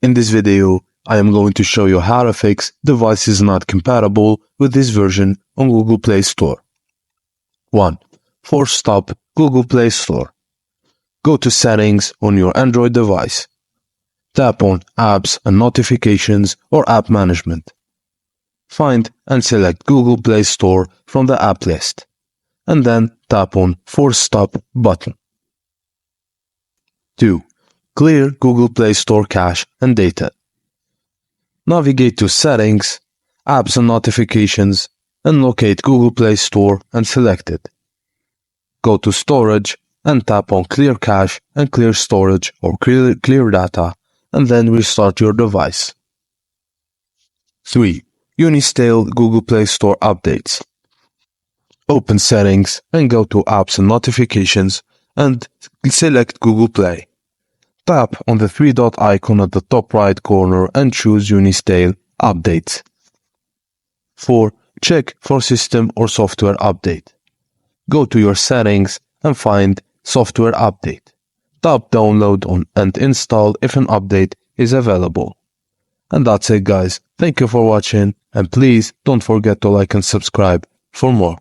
In this video, I am going to show you how to fix devices not compatible with this version on Google Play Store. 1. Force stop Google Play Store. Go to Settings on your Android device. Tap on Apps and Notifications or App Management. Find and select Google Play Store from the app list, and then tap on Force Stop button. 2. Clear Google Play Store cache and data. Navigate to Settings, Apps and Notifications, and locate Google Play Store and select it. Go to Storage and tap on Clear Cache and Clear Storage or Clear Data, and then restart your device. 3. Install Google Play Store updates. Open Settings and go to Apps and Notifications and select Google Play. Tap on the three-dot icon at the top right corner and choose Install Updates. 4. Check for system or software update. Go to your settings and find Software Update. Tap Download and install if an update is available. And that's it, guys. Thank you for watching, and please don't forget to like and subscribe for more.